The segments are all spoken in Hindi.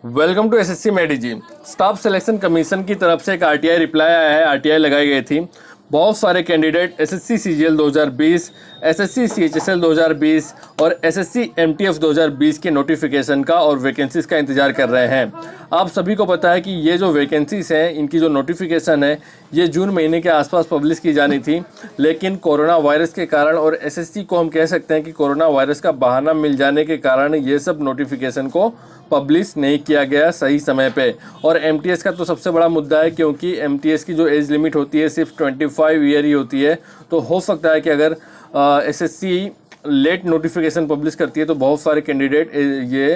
वेलकम टू एसएससी मेडिजी। स्टाफ सिलेक्शन कमीशन की तरफ से एक आरटीआई रिप्लाई आया है। आरटीआई लगाई गई थी। बहुत सारे candidate SSC CGL 2020, SSC CHSL 2020 और एसएससी एमटीएफ 2020 के नोटिफिकेशन का और वैकेंसीज का इंतजार कर रहे हैं। आप सभी को पता है कि ये जो वैकेंसीज हैं, इनकी जो नोटिफिकेशन है, ये जून महीने के आसपास पब्लिश की जानी थी, लेकिन कोरोना वायरस के कारण और एसएससी को हम कह सकते हैं कि कोरोना वायरस का बहाना मिल जाने के कारण ये सब नोटिफिकेशन को पब्लिश नहीं किया गया सही समय पे। और एमटीएस का तो सबसे बड़ा मुद्दा है, क्योंकि एमटीएस की जो एज लिमिट होती है सिर्फ 25 ईयर ही होती है। तो हो सकता है कि अगर एसएससी लेट नोटिफिकेशन पब्लिश करती है तो बहुत सारे कैंडिडेट ये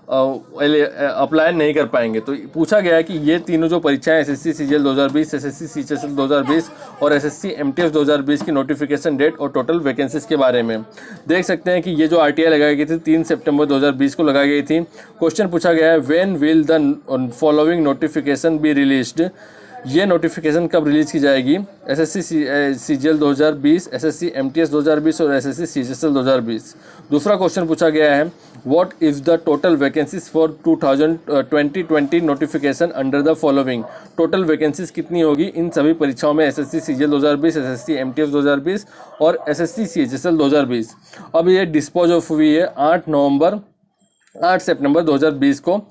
अप्लाई नहीं कर पाएंगे। तो पूछा गया है कि ये तीनों जो परीक्षाएं एसएससी सीजीएल 2020, एसएससी सीएचएसएल 2020 और एसएससी एमटीएस 2020 की नोटिफिकेशन डेट और टोटल वैकेंसीज के बारे में देख सकते हैं कि ये जो आरटीआई लगाई गई थी 3 सितंबर 2020 को लगाई गई थी। क्वेश्चन पूछा गया है, when will the following notification be released. ये नोटिफिकेशन कब रिलीज की जाएगी? एसएससी सीजीएल 2020, एसएससी एमटीएस 2020 और एसएससी सीएचएसएल 2020। दूसरा क्वेश्चन पूछा गया है, what is the total vacancies for 2020 notification under the following. Total vacancies कितनी होगी इन सभी परीक्षाओं में, एसएससी सीजीएल 2020, एसएससी एमटीएस 2020 और एसएससी सीएचएसएल 2020। अब ये डिस्पोज ऑफ हुई है 8 सितंबर 2020 को।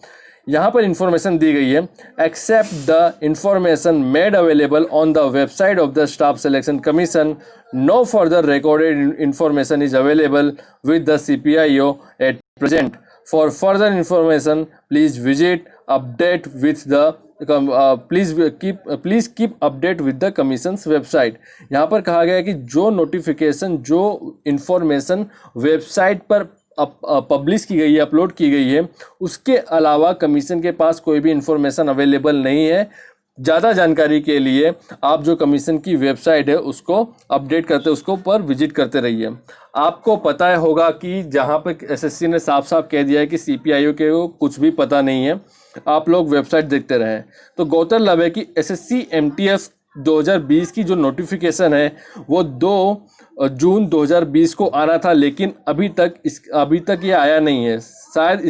यहाँ पर इंफॉर्मेशन दी गई है, except the information made available on the website of the staff selection commission, no further recorded information is available with the CPIO at present. For further information please visit update with the please keep update with the commission's website. यहाँ पर कहा गया है कि जो नोटिफिकेशन, जो इंफॉर्मेशन वेबसाइट पर पब्लिश की गई है, अपलोड की गई है, उसके अलावा कमीशन के पास कोई भी इंफॉर्मेशन अवेलेबल नहीं है। ज़्यादा जानकारी के लिए आप जो कमीशन की वेबसाइट है उसको अपडेट करते, उसको पर विजिट करते रहिए। आपको पता होगा कि जहाँ पे एसएससी ने साफ साफ कह दिया है कि सीपीआईओ के को कुछ भी पता नहीं है, आप लोग वेबसाइट देखते रहें। तो गौरतलब है कि एसएससी एमटीएस 2020 की जो नोटिफिकेशन है वो 2 जून 2020 को आना था, लेकिन अभी तक ये आया नहीं है। शायद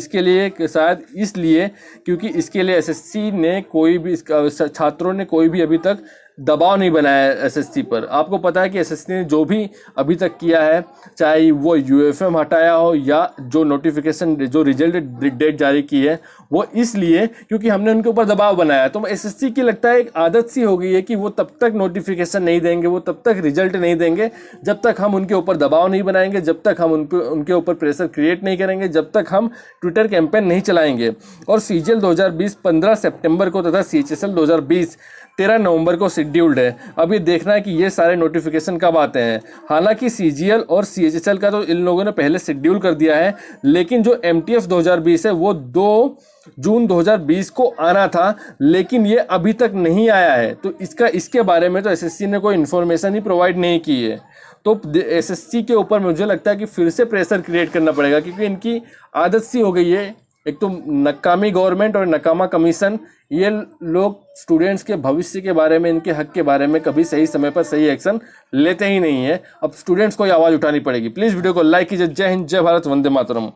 इसलिए क्योंकि इसके लिए एसएससी ने कोई भी, छात्रों ने कोई भी अभी तक दबाव नहीं बनाया एसएससी पर। आपको पता है कि एसएससी ने जो भी अभी तक किया है, चाहे वो यूएफएम हटाया हो या जो नोटिफिकेशन, जो रिजल्ट डेट जारी की है, वो इसलिए क्योंकि हमने उनके ऊपर दबाव बनाया। तो एसएससी की लगता है एक आदत सी हो गई है कि वो तब तक नोटिफिकेशन नहीं देंगे, वो तब तक रिजल्ट नहीं देंगे जब तक हम उनके ऊपर दबाव नहीं बनाएंगे, जब तक हम उनके ऊपर प्रेशर क्रिएट नहीं करेंगे, जब तक हम ट्विटर कैंपेन नहीं चलाएंगे। और सीजीएल 2020 15 सितंबर को तथा सीएचएसएल 2020 13 नवंबर को शेड्यूल्ड है। अब ये देखना है कि ये सारे नोटिफिकेशन कब आते हैं। हालांकि सीजीएल और सीएचएसएल का तो इन लोगों ने पहले शेड्यूल कर दिया है, लेकिन जो एमटीएफ 2020 है वो 2 जून 2020 को आना था, लेकिन ये अभी तक नहीं आया है। तो इसके बारे में तो एसएससी ने कोई इन्फॉर्मेशन ही प्रोवाइड नहीं की है। तो एसएससी के ऊपर मुझे लगता है कि फिर से प्रेशर क्रिएट करना पड़ेगा, क्योंकि इनकी आदत सी हो गई है। एक तो नकामी गवर्नमेंट और नकामा कमीशन, ये लोग स्टूडेंट्स के भविष्य के बारे में, इनके हक के बारे में कभी सही समय पर सही एक्शन लेते ही नहीं है। अब स्टूडेंट्स को ये आवाज़ उठानी पड़ेगी। प्लीज़ वीडियो को लाइक कीजिए। जय हिंद, जय भारत, वंदे मातरम।